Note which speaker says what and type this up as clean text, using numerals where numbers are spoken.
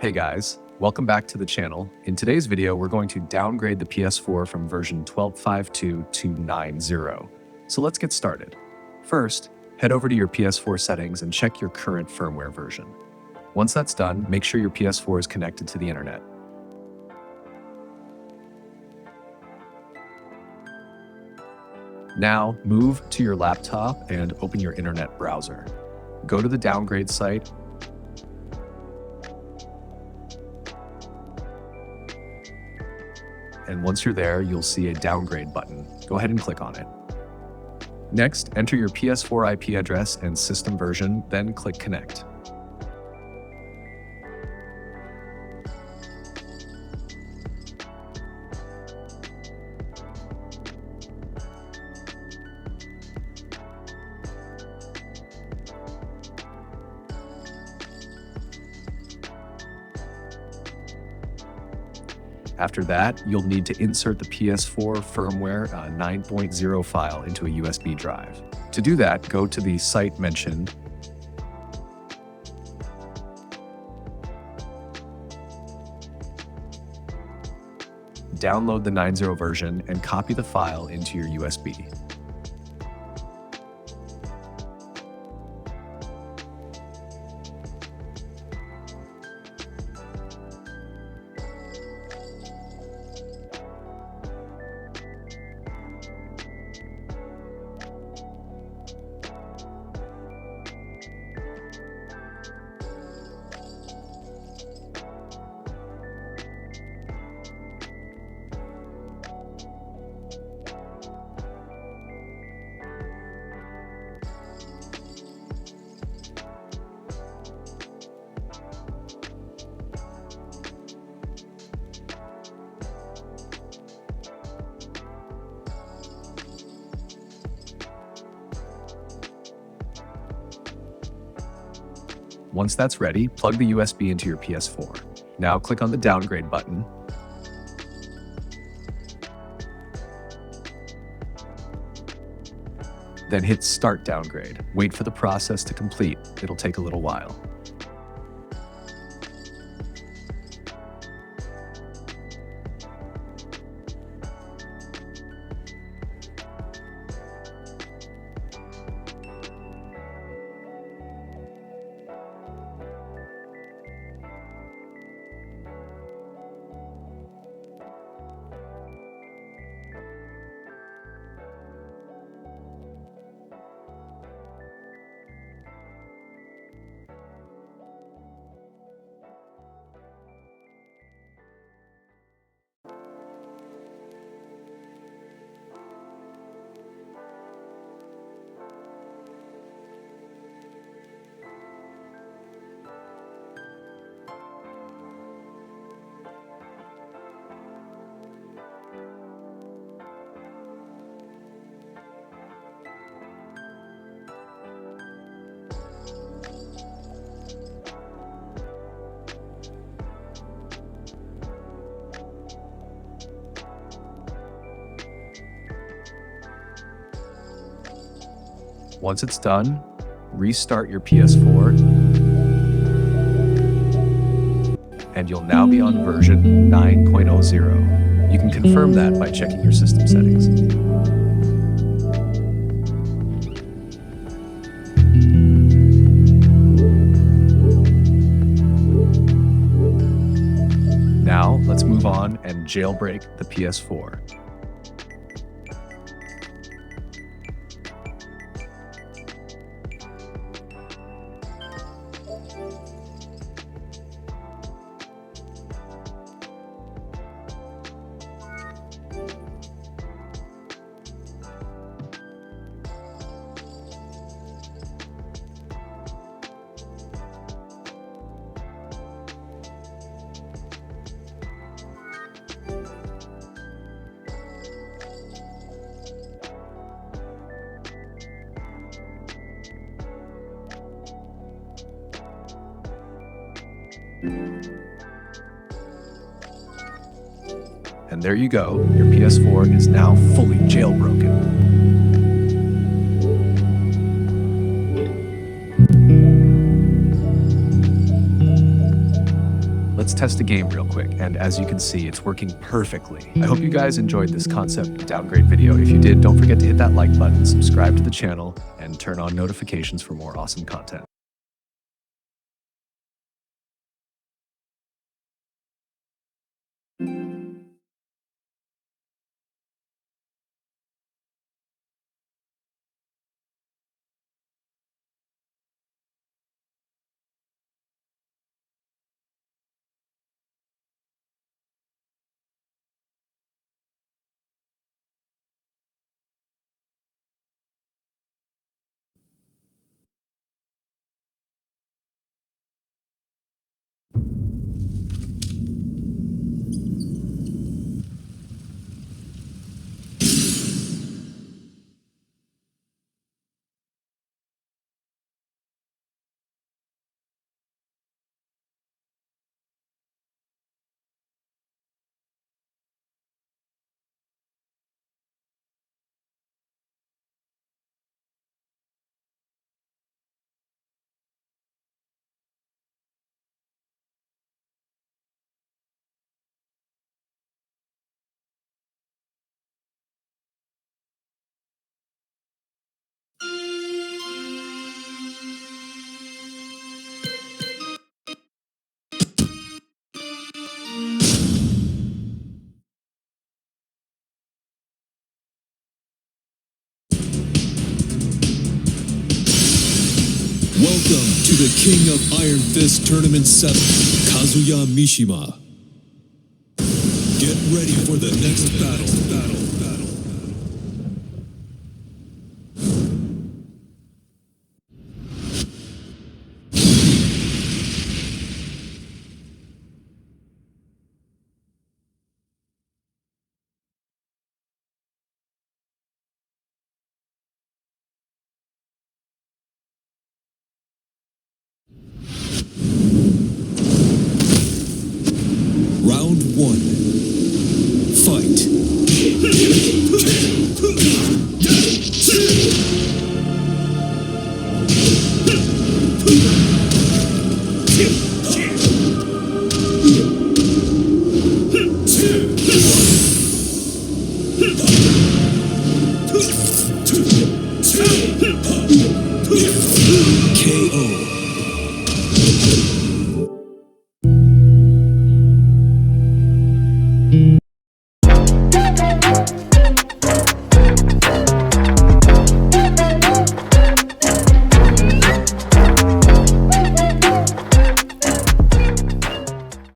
Speaker 1: Hey guys, welcome back to the channel. In today's video, we're going to downgrade the PS4 from version 12.5.2 to 9.0. So let's get started. First, head over to your PS4 settings and check your current firmware version. Once that's done, make sure your PS4 is connected to the internet. Now, move to your laptop and open your internet browser. Go to the Downgrade site, and once you're there, you'll see a Downgrade button. Go ahead and click on it. Next, enter your PS4 IP address and system version, then click Connect. After that, you'll need to insert the PS4 firmware 9.0 file into a USB drive. To do that, go to the site mentioned, download the 9.0 version, and copy the file into your USB. Once that's ready, plug the USB into your PS4. Now click on the Downgrade button. Then hit Start Downgrade. Wait for the process to complete. It'll take a little while. Once it's done, restart your PS4, and you'll now be on version 9.0. You can confirm that by checking your system settings. Now, let's move on and jailbreak the PS4. And there you go, your PS4 is now fully jailbroken. let's test a game real quick, and as you can see, it's working perfectly. I hope you guys enjoyed this concept downgrade video. If you did, don't forget to hit that like button, subscribe to the channel, and turn on notifications for more awesome content.
Speaker 2: Welcome to the King of Iron Fist Tournament 7, Kazuya Mishima. Get ready for the next battle. Round 1.